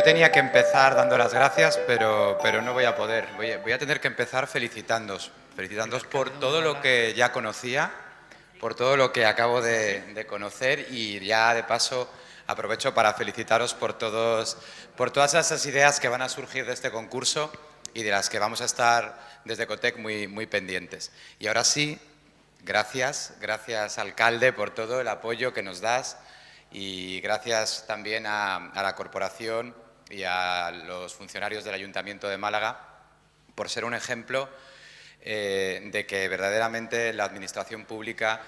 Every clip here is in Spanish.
tenía que empezar dando las gracias, pero no voy a poder. Voy a tener que empezar felicitándoos por todo lo que ya conocía, por todo lo que acabo de conocer, y ya de paso aprovecho para felicitaros por todas esas ideas que van a surgir de este concurso y de las que vamos a estar desde Cotec muy pendientes. Y ahora sí, gracias, alcalde, por todo el apoyo que nos das, y gracias también a la corporación y a los funcionarios del Ayuntamiento de Málaga por ser un ejemplo de que verdaderamente la administración pública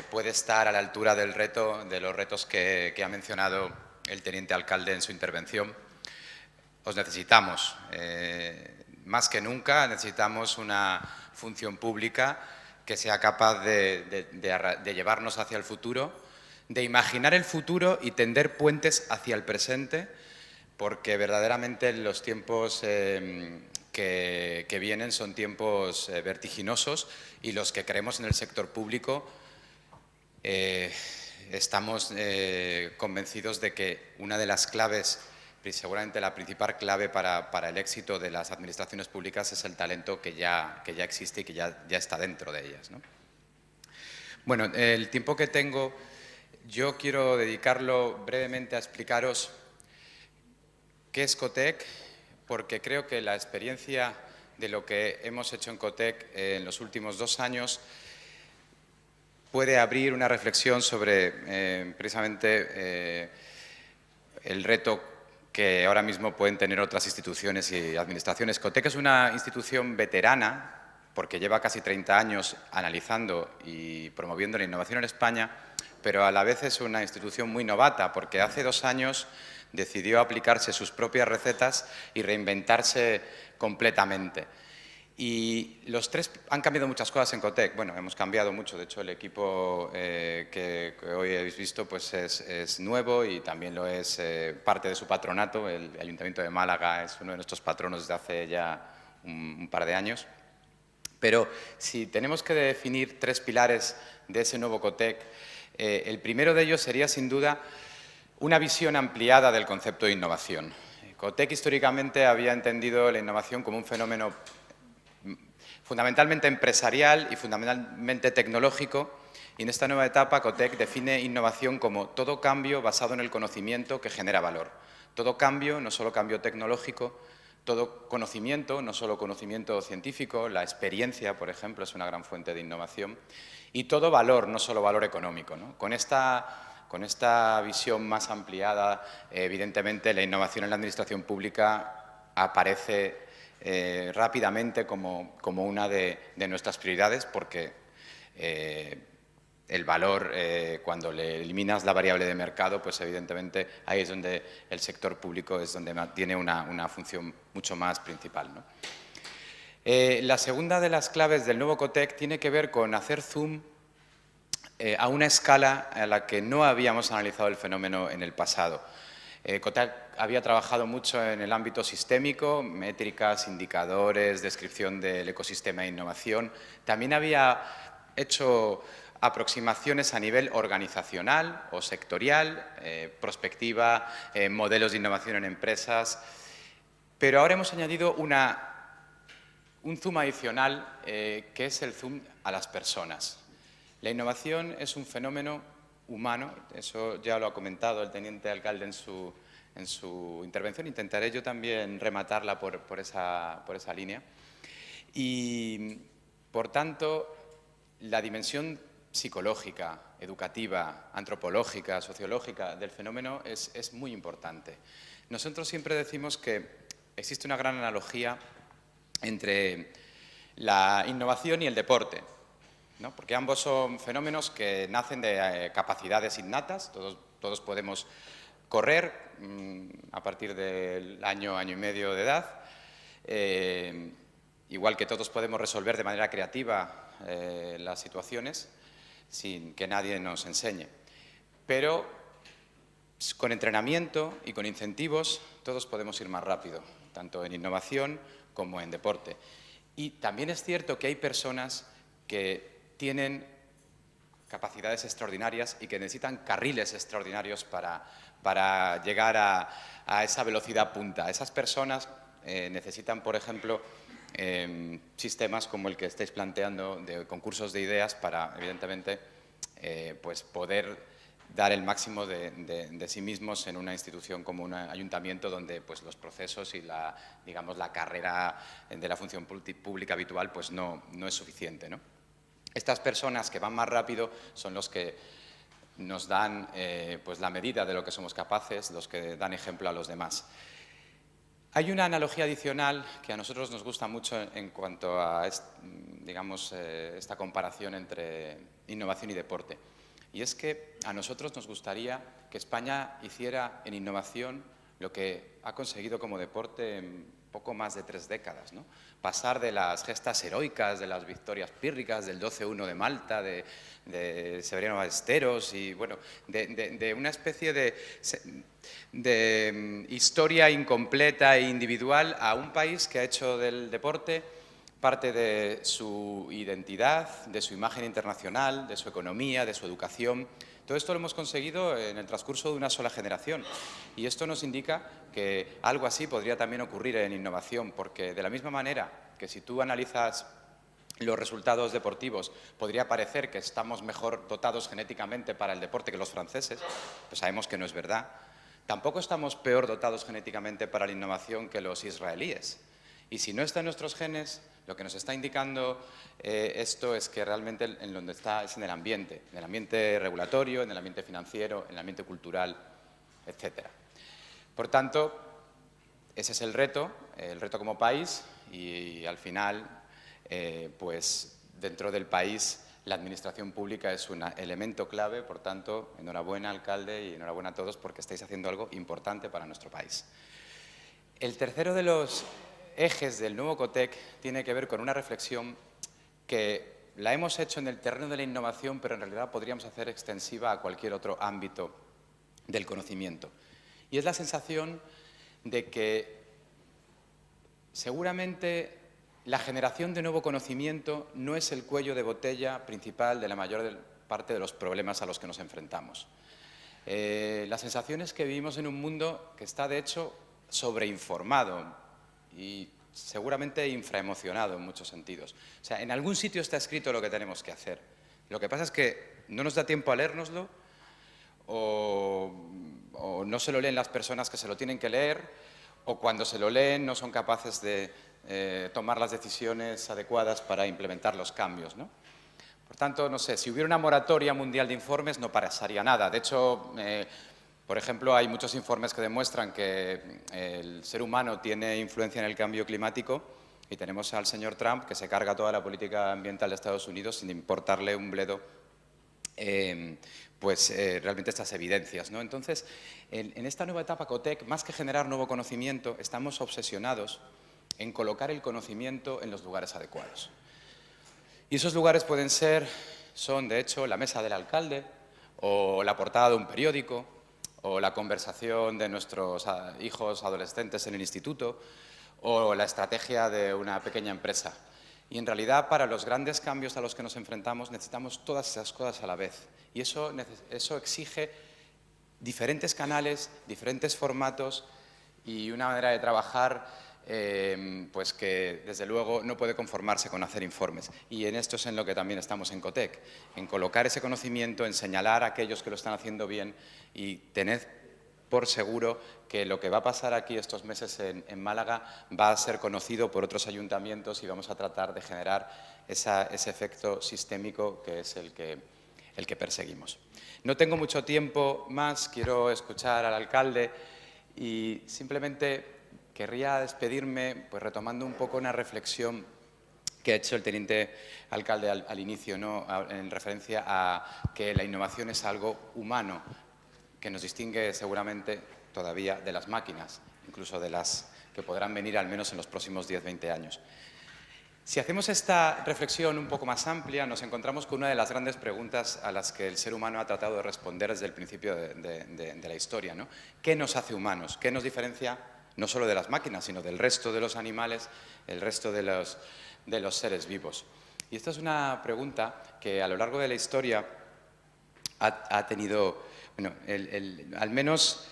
puede estar a la altura del reto, de los retos que ha mencionado el teniente alcalde en su intervención. Os necesitamos, más que nunca necesitamos una función pública que sea capaz de llevarnos hacia el futuro, de imaginar el futuro y tender puentes hacia el presente, porque verdaderamente los tiempos que vienen son tiempos vertiginosos, y los que creemos en el sector público estamos convencidos de que una de las claves, seguramente la principal clave para el éxito de las administraciones públicas, es el talento que ya existe y que ya está dentro de ellas, ¿no? Bueno, el tiempo que tengo yo quiero dedicarlo brevemente a explicaros qué es Cotec, porque creo que la experiencia de lo que hemos hecho en Cotec en los últimos 2 años puede abrir una reflexión sobre precisamente el reto que ahora mismo pueden tener otras instituciones y administraciones. Cotec es una institución veterana, porque lleva casi 30 años analizando y promoviendo la innovación en España, pero a la vez es una institución muy novata, porque hace 2 años decidió aplicarse sus propias recetas y reinventarse completamente. Y los tres han cambiado muchas cosas en Cotec. Bueno, hemos cambiado mucho. De hecho, el equipo que hoy habéis visto pues es nuevo, y también lo es parte de su patronato. El Ayuntamiento de Málaga es uno de nuestros patronos desde hace ya un par de años. Pero si tenemos que definir 3 pilares de ese nuevo Cotec, el primero de ellos sería, sin duda, una visión ampliada del concepto de innovación. Cotec históricamente había entendido la innovación como un fenómeno fundamentalmente empresarial y fundamentalmente tecnológico, y en esta nueva etapa Cotec define innovación como todo cambio basado en el conocimiento que genera valor. Todo cambio, no solo cambio tecnológico, todo conocimiento, no solo conocimiento científico, la experiencia, por ejemplo, es una gran fuente de innovación, y todo valor, no solo valor económico, ¿no? Con esta visión más ampliada, evidentemente la innovación en la administración pública aparece rápidamente como una de nuestras prioridades, porque el valor, cuando le eliminas la variable de mercado, pues evidentemente ahí es donde el sector público es donde tiene una función mucho más principal, ¿no? La segunda de las claves del nuevo Cotec tiene que ver con hacer zoom a una escala a la que no habíamos analizado el fenómeno en el pasado. Cotec había trabajado mucho en el ámbito sistémico, métricas, indicadores, descripción del ecosistema de innovación. También había hecho aproximaciones a nivel organizacional o sectorial, prospectiva, modelos de innovación en empresas, pero ahora hemos añadido un zoom adicional, que es el zoom a las personas. La innovación es un fenómeno humano, eso ya lo ha comentado el teniente alcalde en su intervención. Intentaré yo también rematarla por esa línea. Y, por tanto, la dimensión psicológica, educativa, antropológica, sociológica del fenómeno es muy importante. Nosotros siempre decimos que existe una gran analogía entre la innovación y el deporte, ¿no? Porque ambos son fenómenos que nacen de capacidades innatas. Todos podemos correr a partir del año y medio de edad, igual que todos podemos resolver de manera creativa las situaciones sin que nadie nos enseñe. Pero con entrenamiento y con incentivos todos podemos ir más rápido, tanto en innovación como en deporte. Y también es cierto que hay personas que tienen capacidades extraordinarias y que necesitan carriles extraordinarios para para llegar a esa velocidad punta. Esas personas necesitan, por ejemplo, sistemas como el que estáis planteando de concursos de ideas para, evidentemente, pues poder dar el máximo de sí mismos en una institución como un ayuntamiento donde pues, los procesos y digamos, la carrera de la función pública habitual pues, no es suficiente, ¿no? Estas personas que van más rápido son los que nos dan pues, la medida de lo que somos capaces, los que dan ejemplo a los demás. Hay una analogía adicional que a nosotros nos gusta mucho en cuanto a digamos, esta comparación entre innovación y deporte. Y es que a nosotros nos gustaría que España hiciera en innovación lo que ha conseguido como deporte en poco más de 3 décadas, ¿no? Pasar de las gestas heroicas, de las victorias pírricas, del 12-1 de Malta, de Severiano Ballesteros y, bueno, de una especie de historia incompleta e individual a un país que ha hecho del deporte parte de su identidad, de su imagen internacional, de su economía, de su educación. Todo esto lo hemos conseguido en el transcurso de una sola generación y esto nos indica que algo así podría también ocurrir en innovación, porque de la misma manera que si tú analizas los resultados deportivos, podría parecer que estamos mejor dotados genéticamente para el deporte que los franceses, pues sabemos que no es verdad. Tampoco estamos peor dotados genéticamente para la innovación que los israelíes. Y si no está en nuestros genes, lo que nos está indicando esto es que realmente en donde está es en el ambiente regulatorio, en el ambiente financiero, en el ambiente cultural, etc. Por tanto, ese es el reto como país y al final, pues dentro del país la administración pública es un elemento clave, por tanto, enhorabuena alcalde y enhorabuena a todos porque estáis haciendo algo importante para nuestro país. El tercero de los ejes del nuevo COTEC tiene que ver con una reflexión que la hemos hecho en el terreno de la innovación, pero en realidad podríamos hacer extensiva a cualquier otro ámbito del conocimiento. Y es la sensación de que seguramente la generación de nuevo conocimiento no es el cuello de botella principal de la mayor parte de los problemas a los que nos enfrentamos. La sensación es que vivimos en un mundo que está, de hecho, sobreinformado y seguramente infraemocionado en muchos sentidos. O sea, en algún sitio está escrito lo que tenemos que hacer. Lo que pasa es que no nos da tiempo a leérnoslo o no se lo leen las personas que se lo tienen que leer o cuando se lo leen no son capaces de tomar las decisiones adecuadas para implementar los cambios, ¿no? Por tanto, no sé, si hubiera una moratoria mundial de informes no pasaría nada. De hecho, por ejemplo, hay muchos informes que demuestran que el ser humano tiene influencia en el cambio climático y tenemos al señor Trump que se carga toda la política ambiental de Estados Unidos sin importarle un bledo realmente estas evidencias, ¿no? Entonces, en esta nueva etapa COTEC, más que generar nuevo conocimiento, estamos obsesionados en colocar el conocimiento en los lugares adecuados. Y esos lugares son de hecho la mesa del alcalde o la portada de un periódico o la conversación de nuestros hijos adolescentes en el instituto o la estrategia de una pequeña empresa. Y en realidad para los grandes cambios a los que nos enfrentamos necesitamos todas esas cosas a la vez y eso exige diferentes canales, diferentes formatos y una manera de trabajar pues que desde luego no puede conformarse con hacer informes. Y en esto es en lo que también estamos en COTEC, en colocar ese conocimiento, en señalar a aquellos que lo están haciendo bien y tened por seguro que lo que va a pasar aquí estos meses en Málaga va a ser conocido por otros ayuntamientos y vamos a tratar de generar ese efecto sistémico que es el que perseguimos. No tengo mucho tiempo más, quiero escuchar al alcalde y simplemente querría despedirme pues, retomando un poco una reflexión que ha hecho el teniente alcalde al inicio, ¿no? En referencia a que la innovación es algo humano, que nos distingue seguramente todavía de las máquinas, incluso de las que podrán venir al menos en los próximos 10-20 años. Si hacemos esta reflexión un poco más amplia, nos encontramos con una de las grandes preguntas a las que el ser humano ha tratado de responder desde el principio de la historia, ¿no? ¿Qué nos hace humanos? ¿Qué nos diferencia no solo de las máquinas, sino del resto de los animales, el resto de los seres vivos? Y esta es una pregunta que a lo largo de la historia ha tenido, bueno, al menos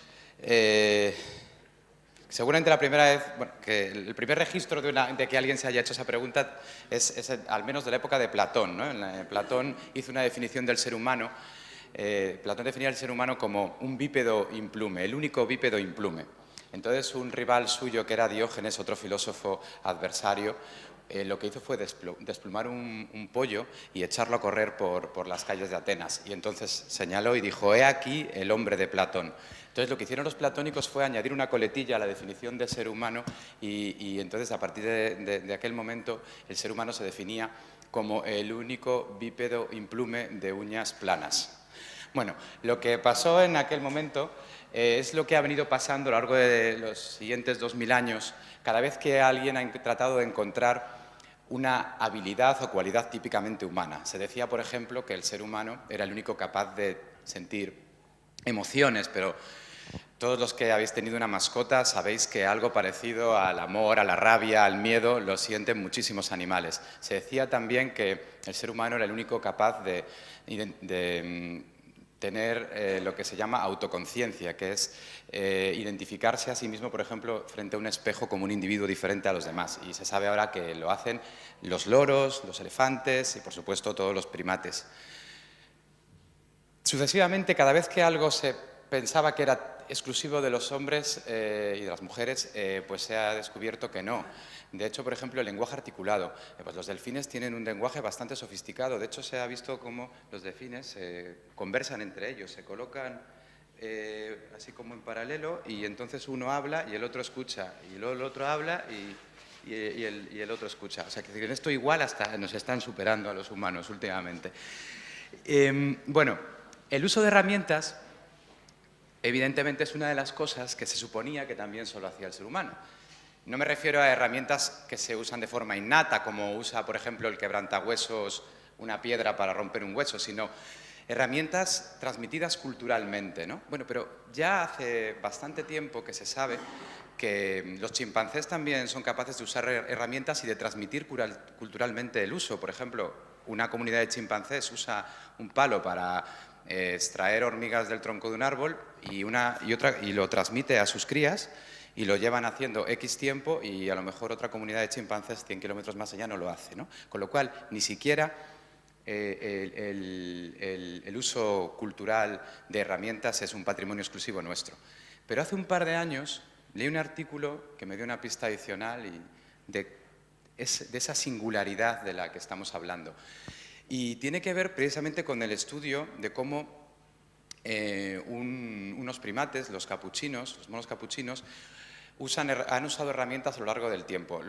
Seguramente la primera vez, bueno, que el primer registro de que alguien se haya hecho esa pregunta es al menos de la época de Platón, ¿no? Platón hizo una definición del ser humano. Platón definía el ser humano como un bípedo implume, el único bípedo implume. Entonces, un rival suyo, que era Diógenes, otro filósofo adversario, lo que hizo fue desplumar un pollo y echarlo a correr por las calles de Atenas. Y entonces señaló y dijo: «He aquí el hombre de Platón». Entonces, lo que hicieron los platónicos fue añadir una coletilla a la definición de ser humano y entonces, a partir de aquel momento, el ser humano se definía como el único bípedo implume de uñas planas. Bueno, lo que pasó en aquel momento es lo que ha venido pasando a lo largo de los siguientes 2000 años. Cada vez que alguien ha tratado de encontrar una habilidad o cualidad típicamente humana. Se decía, por ejemplo, que el ser humano era el único capaz de sentir emociones, pero todos los que habéis tenido una mascota sabéis que algo parecido al amor, a la rabia, al miedo, lo sienten muchísimos animales. Se decía también que el ser humano era el único capaz de tener lo que se llama autoconciencia, que es identificarse a sí mismo, por ejemplo, frente a un espejo como un individuo diferente a los demás. Y se sabe ahora que lo hacen los loros, los elefantes y, por supuesto, todos los primates. Sucesivamente, cada vez que algo se pensaba que era exclusivo de los hombres y de las mujeres, pues se ha descubierto que no. De hecho, por ejemplo, el lenguaje articulado. Pues los delfines tienen un lenguaje bastante sofisticado. De hecho, se ha visto cómo los delfines conversan entre ellos, se colocan así como en paralelo, y entonces uno habla y el otro escucha, y luego el otro habla y el otro escucha. O sea, que en esto igual hasta nos están superando a los humanos últimamente. Bueno, el uso de herramientas, evidentemente, es una de las cosas que se suponía que también solo hacía el ser humano. No me refiero a herramientas que se usan de forma innata, como usa, por ejemplo, el quebrantahuesos una piedra para romper un hueso, sino herramientas transmitidas culturalmente, ¿no? Bueno, pero ya hace bastante tiempo que se sabe que los chimpancés también son capaces de usar herramientas y de transmitir culturalmente el uso. Por ejemplo, una comunidad de chimpancés usa un palo para extraer hormigas del tronco de un árbol y lo transmite a sus crías, y lo llevan haciendo X tiempo, y a lo mejor otra comunidad de chimpancés 100 kilómetros más allá no lo hace, ¿no? Con lo cual, ni siquiera el uso cultural de herramientas es un patrimonio exclusivo nuestro. Pero hace un par de años leí un artículo que me dio una pista adicional de esa singularidad de la que estamos hablando. Y tiene que ver precisamente con el estudio de cómo unos primates, los capuchinos, los monos capuchinos, han usado herramientas a lo largo del tiempo.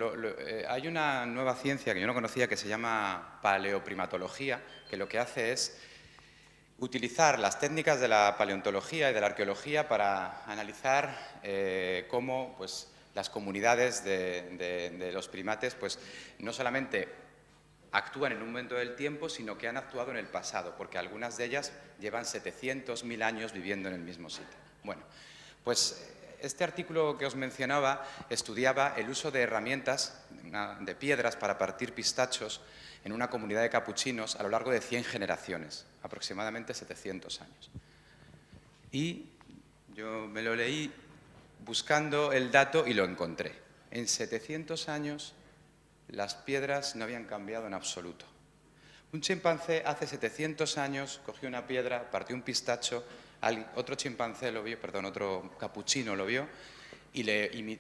Hay una nueva ciencia que yo no conocía que se llama paleoprimatología, que lo que hace es utilizar las técnicas de la paleontología y de la arqueología para analizar cómo, pues, las comunidades de los primates, pues, no solamente actúan en un momento del tiempo, sino que han actuado en el pasado, porque algunas de ellas llevan 700.000 años viviendo en el mismo sitio. Bueno, pues este artículo que os mencionaba estudiaba el uso de herramientas, de piedras para partir pistachos en una comunidad de capuchinos a lo largo de 100 generaciones, aproximadamente 700 años. Y yo me lo leí buscando el dato y lo encontré. En 700 años las piedras no habían cambiado en absoluto. Un chimpancé hace 700 años cogió una piedra, partió un pistacho, otro chimpancé lo vio, perdón, otro capuchino lo vio y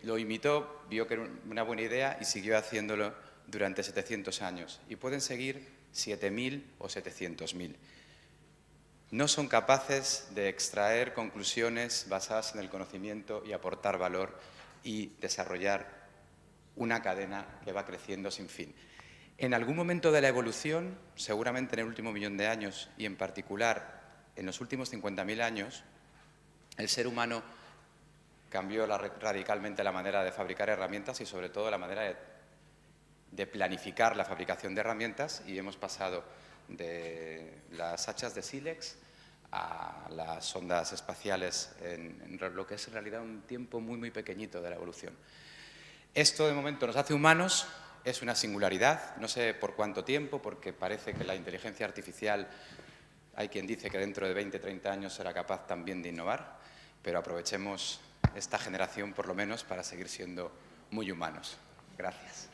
lo imitó, vio que era una buena idea y siguió haciéndolo durante 700 años. Y pueden seguir 7.000 o 700.000. No son capaces de extraer conclusiones basadas en el conocimiento y aportar valor y desarrollar una cadena que va creciendo sin fin. En algún momento de la evolución, seguramente en el último millón de años y en particular en los últimos 50.000 años, el ser humano cambió radicalmente la manera de fabricar herramientas y sobre todo la manera de planificar la fabricación de herramientas, y hemos pasado de las hachas de sílex a las sondas espaciales en lo que es en realidad un tiempo muy, muy pequeñito de la evolución. Esto de momento nos hace humanos, es una singularidad, no sé por cuánto tiempo, porque parece que la inteligencia artificial, hay quien dice que dentro de 20 o 30 años será capaz también de innovar, pero aprovechemos esta generación, por lo menos, para seguir siendo muy humanos. Gracias.